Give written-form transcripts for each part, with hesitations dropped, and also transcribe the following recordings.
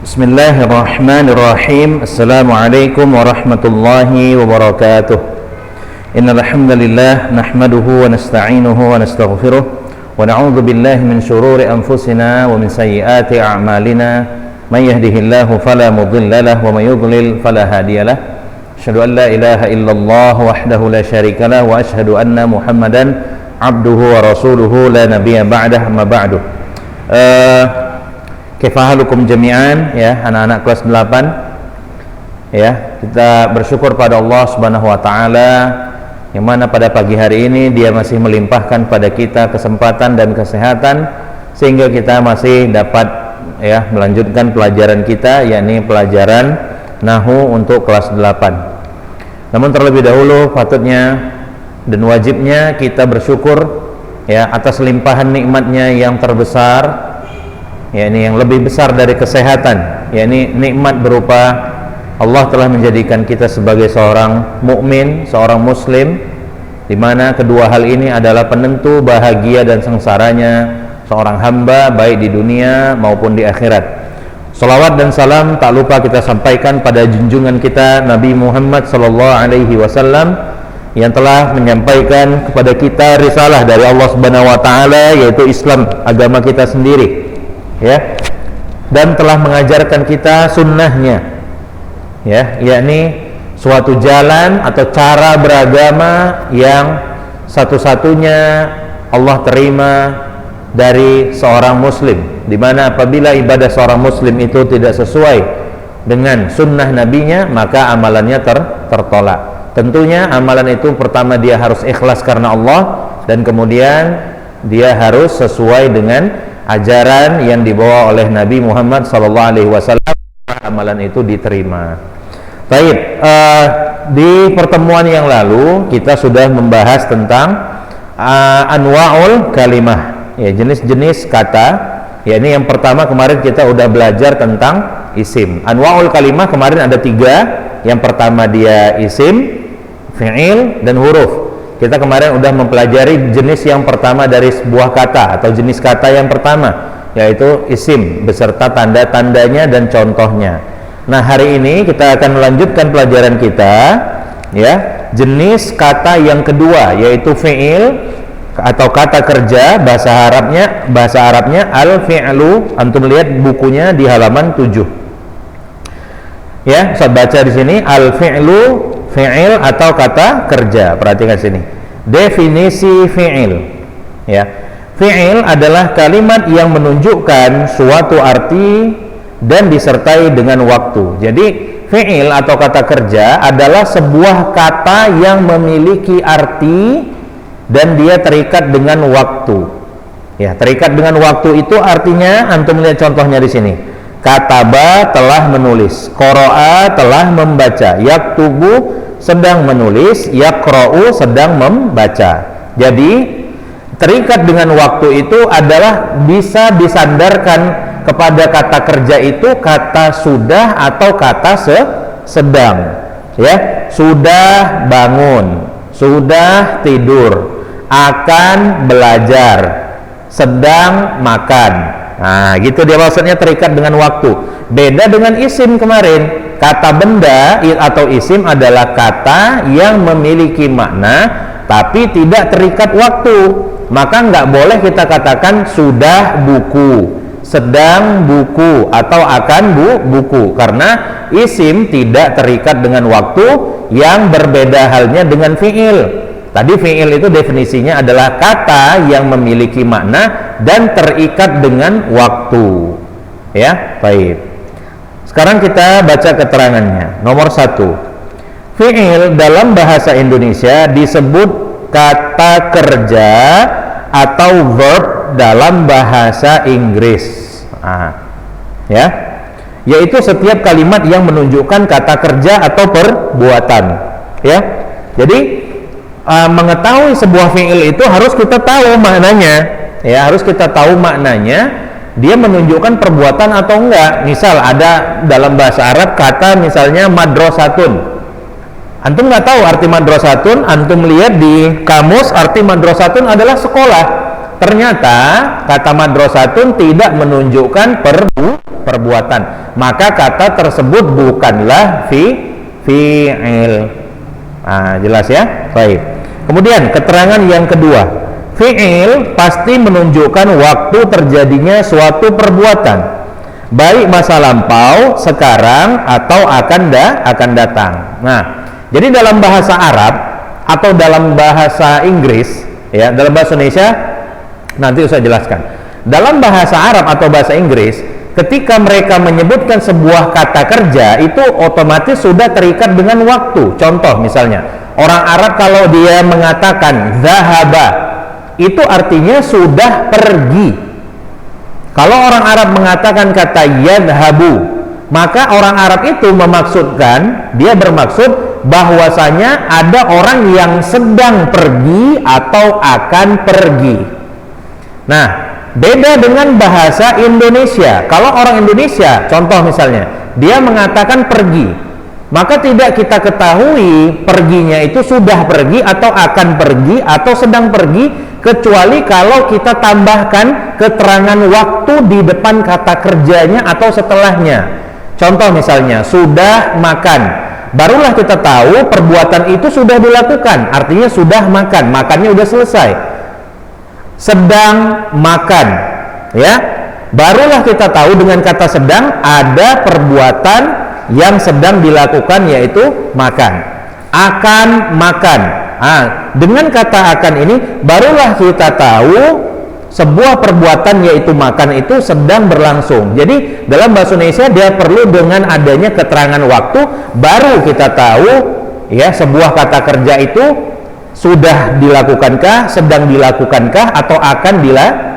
Bismillahirrahmanirrahim. Assalamualaikum warahmatullahi wabarakatuh. Innal hamdalillah nahmaduhu wa nasta'inuhu wa nastaghfiruh wa na'udzu billahi min shururi anfusina wa min sayyiati a'malina. May yahdihillahu fala mudilla lahu wa may yudlil fala hadiyalah. Asyhadu an la ilaha illallah wahdahu la syarika lah wa asyhadu anna Muhammadan abduhu wa rasuluhu la nabiyya ba'dah, amma ba'du. Kaifahalukum jami'an, ya anak-anak kelas 8. Ya, kita bersyukur pada Allah Subhanahu wa taala yang mana pada pagi hari ini Dia masih melimpahkan pada kita kesempatan dan kesehatan sehingga kita masih dapat ya melanjutkan pelajaran kita, yakni pelajaran Nahwu untuk kelas 8. Namun terlebih dahulu patutnya dan wajibnya kita bersyukur ya atas limpahan nikmatnya yang terbesar, yakni yang lebih besar dari kesehatan, yakni nikmat berupa Allah telah menjadikan kita sebagai seorang mukmin, seorang muslim, di mana kedua hal ini adalah penentu bahagia dan sengsaranya seorang hamba baik di dunia maupun di akhirat. Salawat dan salam tak lupa kita sampaikan pada junjungan kita Nabi Muhammad sallallahu alaihi wasallam yang telah menyampaikan kepada kita risalah dari Allah Subhanahu wa taala, yaitu Islam, agama kita sendiri. Ya, dan telah mengajarkan kita sunnahnya, ya, yakni suatu jalan atau cara beragama yang satu-satunya Allah terima dari seorang muslim, di mana apabila ibadah seorang muslim itu tidak sesuai dengan sunnah nabinya, maka amalannya tertolak. Tentunya amalan itu pertama dia harus ikhlas karena Allah, dan kemudian dia harus sesuai dengan ajaran yang dibawa oleh Nabi Muhammad SAW, amalan itu diterima. Baik, di pertemuan yang lalu kita sudah membahas tentang anwa'ul kalimah, ya, jenis-jenis kata. Ya, ini yang pertama kemarin kita udah belajar tentang isim. Anwa'ul kalimah kemarin ada 3. Yang pertama dia isim, fi'il, dan huruf. Kita kemarin udah mempelajari jenis yang pertama dari sebuah kata atau jenis kata yang pertama, yaitu isim beserta tanda-tandanya dan contohnya. Nah, hari ini kita akan melanjutkan pelajaran kita, ya, jenis kata yang kedua, yaitu fi'il atau kata kerja. Bahasa Arabnya al-fi'lu. Antum lihat bukunya di halaman 7. Ya, saya baca di sini al-fi'lu, fi'il atau kata kerja. Perhatikan sini. Definisi fi'il. Ya. Fi'il adalah kalimat yang menunjukkan suatu arti dan disertai dengan waktu. Jadi, fi'il atau kata kerja adalah sebuah kata yang memiliki arti dan dia terikat dengan waktu. Ya, terikat dengan waktu itu artinya antum lihat contohnya di sini. Kataba telah menulis, qara'a telah membaca, yaktubu sedang menulis, yaqra'u sedang membaca. Jadi terikat dengan waktu itu adalah bisa disandarkan kepada kata kerja itu kata sudah atau kata sedang. Ya, sudah bangun, sudah tidur, akan belajar, sedang makan. Nah, gitu dia maksudnya terikat dengan waktu. Beda dengan isim kemarin. Kata benda atau isim adalah kata yang memiliki makna tapi tidak terikat waktu. Maka nggak boleh kita katakan sudah buku, sedang buku, atau akan buku, karena isim tidak terikat dengan waktu, yang berbeda halnya dengan fi'il. Tadi fi'il itu definisinya adalah kata yang memiliki makna dan terikat dengan waktu. Ya, baik. Sekarang kita baca keterangannya. Nomor 1. Fi'il dalam bahasa Indonesia disebut kata kerja atau verb dalam bahasa Inggris. Ya. Yaitu setiap kalimat yang menunjukkan kata kerja atau perbuatan. Ya. Jadi mengetahui sebuah fi'il itu harus kita tahu maknanya, ya, harus kita tahu maknanya, dia menunjukkan perbuatan atau enggak. Misal ada dalam bahasa Arab kata misalnya madrasatun, antum nggak tahu arti madrasatun, antum lihat di kamus arti madrasatun adalah sekolah, ternyata kata madrasatun tidak menunjukkan perbuatan, maka kata tersebut bukanlah fi'il. Jelas ya? Baik. Kemudian keterangan yang kedua, fi'il pasti menunjukkan waktu terjadinya suatu perbuatan, baik masa lampau, sekarang, atau akan datang. Nah, jadi dalam bahasa Arab atau dalam bahasa Inggris, ya, dalam bahasa Indonesia nanti saya jelaskan. Dalam bahasa Arab atau bahasa Inggris, ketika mereka menyebutkan sebuah kata kerja, itu otomatis sudah terikat dengan waktu. Contoh misalnya, orang Arab kalau dia mengatakan zahaba, itu artinya sudah pergi. Kalau orang Arab mengatakan kata yadhabu, maka orang Arab itu memaksudkan, dia bermaksud bahwasanya ada orang yang sedang pergi atau akan pergi. Nah, beda dengan bahasa Indonesia. Kalau orang Indonesia, contoh misalnya, dia mengatakan pergi, maka tidak kita ketahui perginya itu sudah pergi atau akan pergi atau sedang pergi, kecuali kalau kita tambahkan keterangan waktu di depan kata kerjanya atau setelahnya. Contoh misalnya, sudah makan, barulah kita tahu perbuatan itu sudah dilakukan, artinya sudah makan, makannya sudah selesai. Sedang makan, ya, barulah kita tahu dengan kata sedang ada perbuatan yang sedang dilakukan, yaitu makan. Akan makan, dengan kata akan ini barulah kita tahu sebuah perbuatan, yaitu makan, itu sedang berlangsung. Jadi dalam bahasa Indonesia dia perlu dengan adanya keterangan waktu, baru kita tahu, ya, sebuah kata kerja itu sudah dilakukankah, sedang dilakukankah, atau akan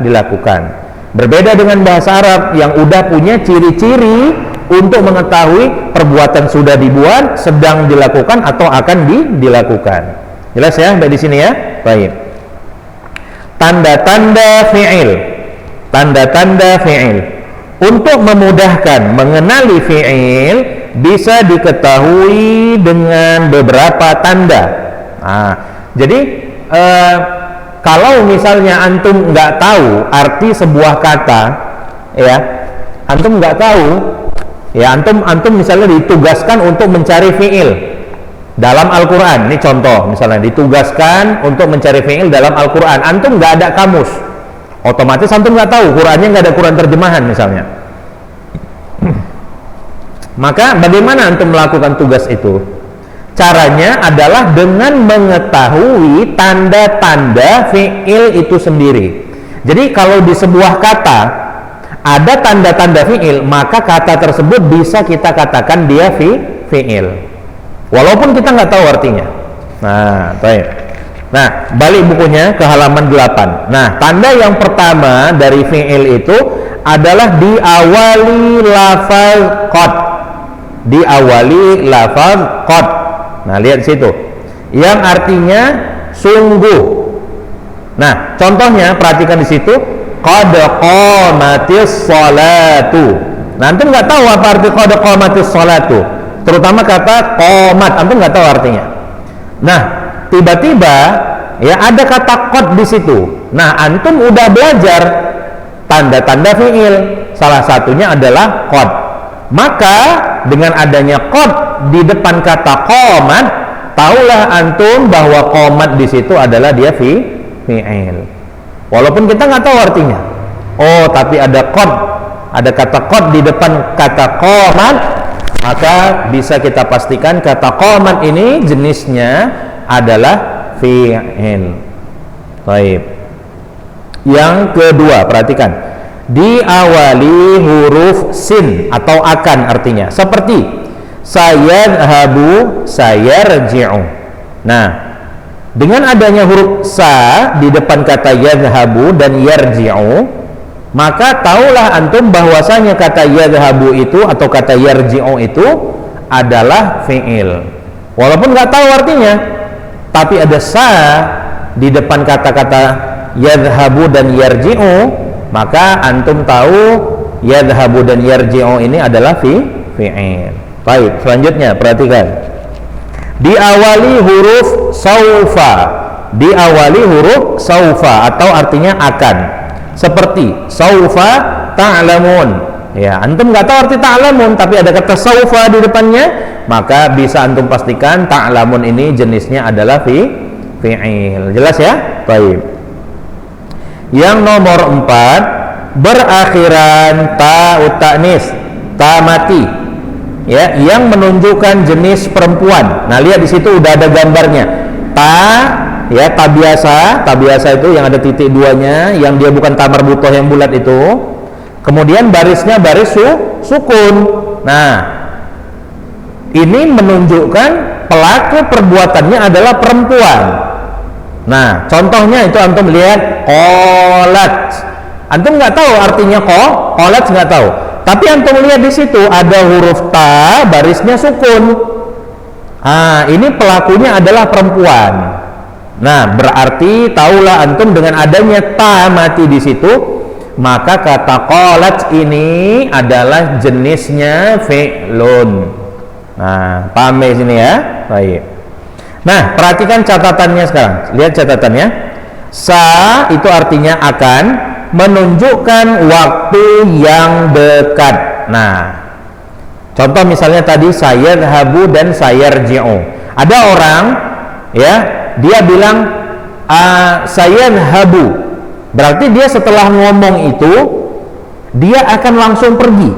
dilakukan. Berbeda dengan bahasa Arab yang udah punya ciri-ciri untuk mengetahui perbuatan sudah dibuat, sedang dilakukan, atau akan dilakukan. Jelas ya dari sini ya? Baik. Tanda-tanda fi'il. Tanda-tanda fi'il. Untuk memudahkan mengenali fi'il bisa diketahui dengan beberapa tanda. Jadi kalau misalnya antum nggak tahu arti sebuah kata, ya, antum nggak tahu, ya, antum misalnya ditugaskan untuk mencari fi'il dalam Al-Quran. Ini contoh, misalnya ditugaskan untuk mencari fi'il dalam Al-Quran, antum nggak ada kamus, otomatis antum nggak tahu, Qurannya nggak ada Quran terjemahan misalnya. Maka bagaimana antum melakukan tugas itu? Caranya adalah dengan mengetahui tanda-tanda fi'il itu sendiri. Jadi kalau di sebuah kata ada tanda-tanda fi'il, maka kata tersebut bisa kita katakan dia fi'il, walaupun kita nggak tahu artinya. Nah, baik. Nah, balik bukunya ke halaman 8. Nah, tanda yang pertama dari fi'il itu adalah diawali lafaz qad. Diawali lafaz qad. Nah, lihat situ, yang artinya sungguh. Nah, contohnya perhatikan di situ, qad qamatis sholatu. Nah, antum nggak tahu apa arti qad qamatis sholatu, terutama kata qomat, antum nggak tahu artinya. Nah, tiba-tiba ya ada kata qad di situ. Nah, antum udah belajar tanda-tanda fi'il, salah satunya adalah qad. Maka dengan adanya qad di depan kata qomat, taulah antum bahwa qomat di situ adalah dia fi'il, walaupun kita nggak tahu artinya. Oh, tapi ada qad, ada kata qad di depan kata qomat, maka bisa kita pastikan kata qomat ini jenisnya adalah fi'il. Baik. Yang kedua, perhatikan, diawali huruf sin atau akan, artinya seperti sayadhabu, sayarji'u. Nah, dengan adanya huruf sa di depan kata yadhabu dan yarji'u, maka taulah antum bahwasanya kata yadhabu itu atau kata yarji'u itu adalah fi'il, walaupun nggak tahu artinya, tapi ada sa di depan kata-kata yadhabu dan yarji'u, maka antum tahu yadhabu dan yarji'u ini adalah fi'il. Baik, selanjutnya perhatikan, diawali huruf saufa. diawali huruf saufa atau artinya akan. Seperti saufa ta'lamun. Ya, antum nggak tahu arti ta'lamun tapi ada kata saufa di depannya, maka bisa antum pastikan ta'lamun ini jenisnya adalah fi'il. Jelas ya? Baik. Yang nomor 4, berakhiran ta'ut ta'nis, ta mati. Ya, yang menunjukkan jenis perempuan. Nah, lihat di situ udah ada gambarnya. Ta, ya, ta biasa itu yang ada titik duanya, yang dia bukan ta marbutoh yang bulat itu. Kemudian barisnya baris sukun. Nah, ini menunjukkan pelaku perbuatannya adalah perempuan. Nah, contohnya itu antum lihat qalat. Antum nggak tahu artinya qalat, nggak tahu. Tapi antum lihat di situ ada huruf ta, barisnya sukun. Ah, ini pelakunya adalah perempuan. Nah, berarti taulah antum dengan adanya ta mati di situ, maka kata qalat ini adalah jenisnya fi'lun. Nah, paham di sini ya? Baik. Nah, perhatikan catatannya sekarang. Lihat catatannya. Sa itu artinya akan, menunjukkan waktu yang dekat. Nah, contoh misalnya tadi sayadhabu dan sayarji'u. Ada orang ya, dia bilang sayadhabu. Berarti dia setelah ngomong itu dia akan langsung pergi.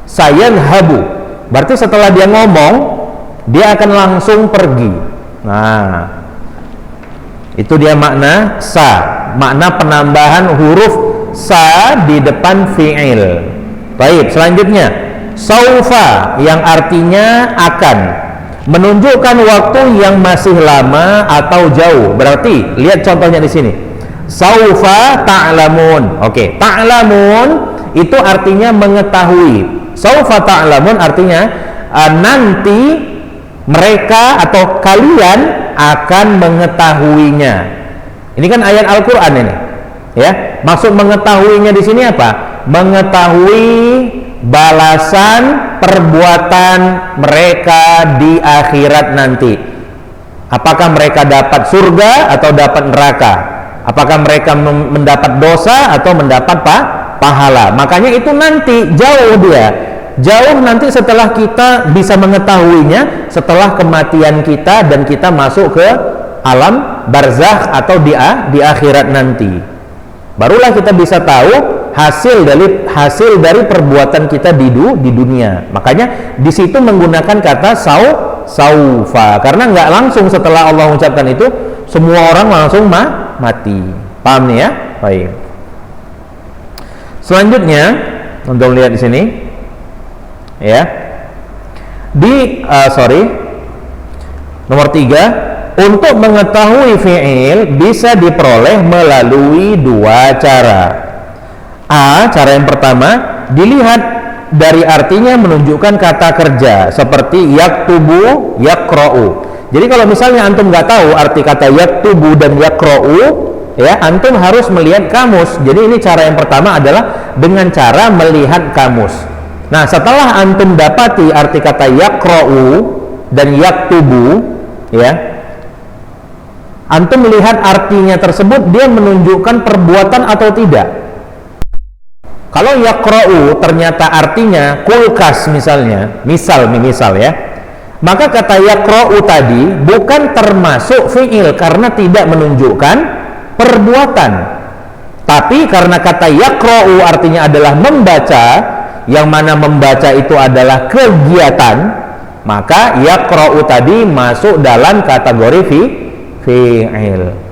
Sayadhabu. Berarti setelah dia ngomong dia akan langsung pergi. Nah, itu dia makna sa, makna penambahan huruf sa di depan fi'il. Baik, selanjutnya saufa yang artinya akan, menunjukkan waktu yang masih lama atau jauh. Berarti lihat contohnya di sini. Saufa ta'lamun. Oke, ta'lamun itu artinya mengetahui. Saufa ta'lamun artinya nanti mereka atau kalian akan mengetahuinya. Ini kan ayat Al-Qur'an ini. Ya, maksud mengetahuinya di sini apa? Mengetahui balasan perbuatan mereka di akhirat nanti. Apakah mereka dapat surga atau dapat neraka? Apakah mereka mendapat dosa atau mendapat pahala? Makanya itu nanti jauh dia. Jauh nanti setelah kita bisa mengetahuinya, setelah kematian kita dan kita masuk ke alam barzakh atau di akhirat nanti. Barulah kita bisa tahu hasil dari perbuatan kita di dunia. Makanya di situ menggunakan kata saufa, karena nggak langsung setelah Allah mengucapkan itu semua orang langsung mati. Paham nih ya? Baik. Selanjutnya untuk lihat di sini ya. Nomor 3, untuk mengetahui fi'il bisa diperoleh melalui dua cara. Cara yang pertama, dilihat dari artinya menunjukkan kata kerja seperti yaktubu, yakra'u. Jadi kalau misalnya antum nggak tahu arti kata yaktubu dan yakra'u, ya antum harus melihat kamus. Jadi ini cara yang pertama adalah dengan cara melihat kamus. Nah, setelah antum dapati arti kata yakra'u dan yaktubu, ya, antum melihat artinya tersebut dia menunjukkan perbuatan atau tidak. Kalau yakra'u ternyata artinya kulkas misalnya, misal ya, maka kata yakra'u tadi bukan termasuk fi'il karena tidak menunjukkan perbuatan. Tapi karena kata yakra'u artinya adalah membaca, yang mana membaca itu adalah kegiatan, maka yakra'u tadi masuk dalam kategori fi'il.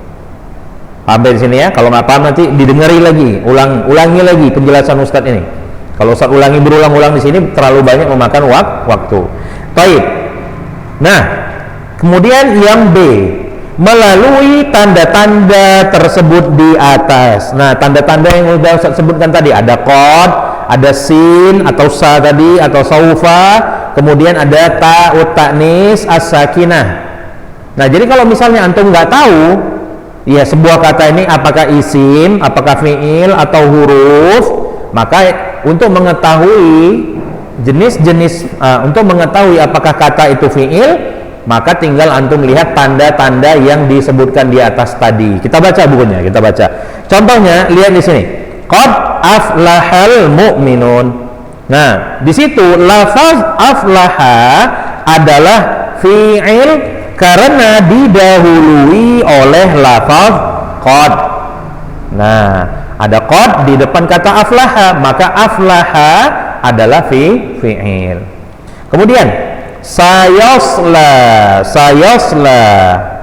Paham di sini ya? Kalau nggak paham nanti didengari lagi, ulangi lagi penjelasan Ustadz ini. Kalau Ustadz ulangi berulang-ulang di sini terlalu banyak memakan waktu. Baik. Nah, kemudian yang B, melalui tanda-tanda tersebut di atas. Nah, tanda-tanda yang sudah Ustadz sebutkan tadi, ada qad, ada sin atau sa tadi atau saufa, kemudian ada ta'ut ta'nis as-sakinah. Nah, jadi kalau misalnya antum nggak tahu ya sebuah kata ini apakah isim, apakah fi'il atau huruf, maka untuk mengetahui jenis-jenis untuk mengetahui apakah kata itu fi'il, maka tinggal antum lihat tanda-tanda yang disebutkan di atas tadi. Kita baca bukunya, kita baca. Contohnya lihat di sini. Qad aflahal mu'minun. Nah, di situ lafaz aflaha adalah fi'il karena didahului oleh lafaz qad. Nah, ada qad di depan kata aflaha, maka aflaha adalah fi'il. Kemudian sayasla,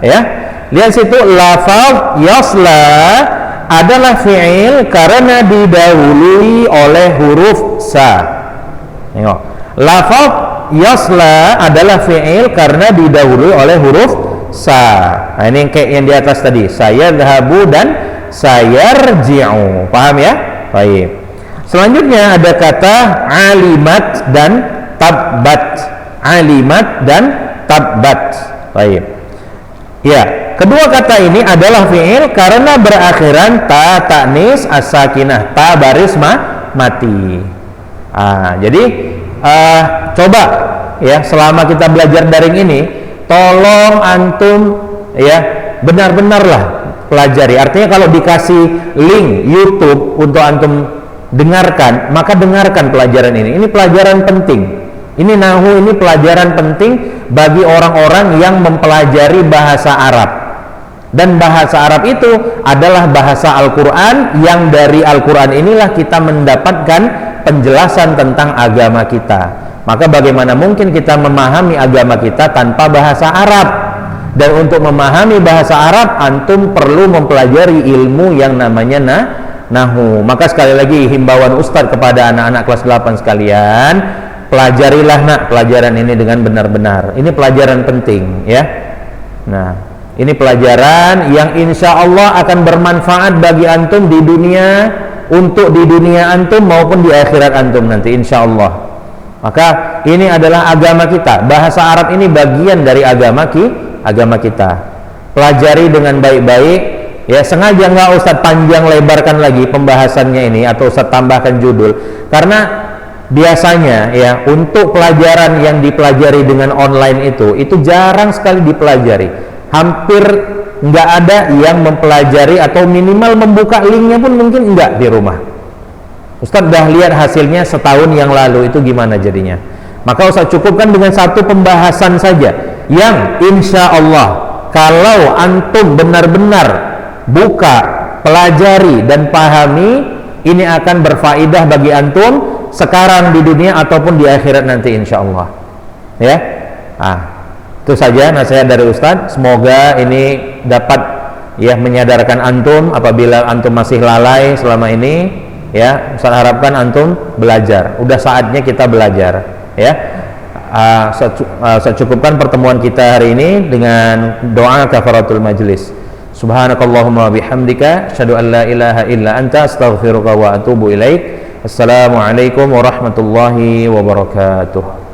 ya. Lihat situ lafaz yasla adalah fi'il karena didahului oleh huruf sa. Tengok. Lafaz yasla adalah fi'il karena didahului oleh huruf sa. Nah, ini kayak yang di atas tadi, sayadhabu dan sayarji'u. Paham ya? Baik. Selanjutnya ada kata alimat dan tabbat. Alimat dan tabbat. Baik. Ya, kedua kata ini adalah fi'il karena berakhiran ta ta'nis as-sakinah, ta baris mati. Jadi coba ya, selama kita belajar daring ini, tolong antum ya benar-benarlah pelajari. Artinya kalau dikasih link YouTube untuk antum dengarkan, maka dengarkan pelajaran ini. Ini pelajaran penting. Ini nahu, ini pelajaran penting bagi orang-orang yang mempelajari bahasa Arab. Dan bahasa Arab itu adalah bahasa Al-Quran, yang dari Al-Quran inilah kita mendapatkan penjelasan tentang agama kita. Maka bagaimana mungkin kita memahami agama kita tanpa bahasa Arab? Dan untuk memahami bahasa Arab, antum perlu mempelajari ilmu yang namanya nahu. Maka sekali lagi himbauan Ustadz kepada anak-anak kelas 8 sekalian, pelajarilah nak pelajaran ini dengan benar-benar. Ini pelajaran penting ya. Nah, ini pelajaran yang insya Allah akan bermanfaat bagi antum di dunia, untuk di dunia antum maupun di akhirat antum nanti insya Allah. Maka ini adalah agama kita. Bahasa Arab ini bagian dari agama kita. Pelajari dengan baik-baik ya. Sengaja nggak Ustadz panjang lebarkan lagi pembahasannya ini, atau Ustadz tambahkan judul, karena biasanya ya untuk pelajaran yang dipelajari dengan online itu jarang sekali dipelajari. Hampir nggak ada yang mempelajari, atau minimal membuka linknya pun mungkin nggak di rumah. Ustadz udah lihat hasilnya setahun yang lalu, itu gimana jadinya. Maka Ustadz cukupkan dengan satu pembahasan saja, yang insya Allah kalau antum benar-benar buka, pelajari dan pahami, ini akan berfaedah bagi antum sekarang di dunia ataupun di akhirat nanti insya Allah ya. Itu saja nasihat dari Ustadz. Semoga ini dapat ya menyadarkan antum apabila antum masih lalai selama ini ya. Ustadz harapkan antum belajar. Udah saatnya kita belajar ya. Saya cukupkan pertemuan kita hari ini dengan doa kafaratul majlis. Subhanakallahumma bihamdika asyhadu an la ilaha illa anta astaghfiruka wa atubu ilaik. Assalamualaikum warahmatullahi wabarakatuh.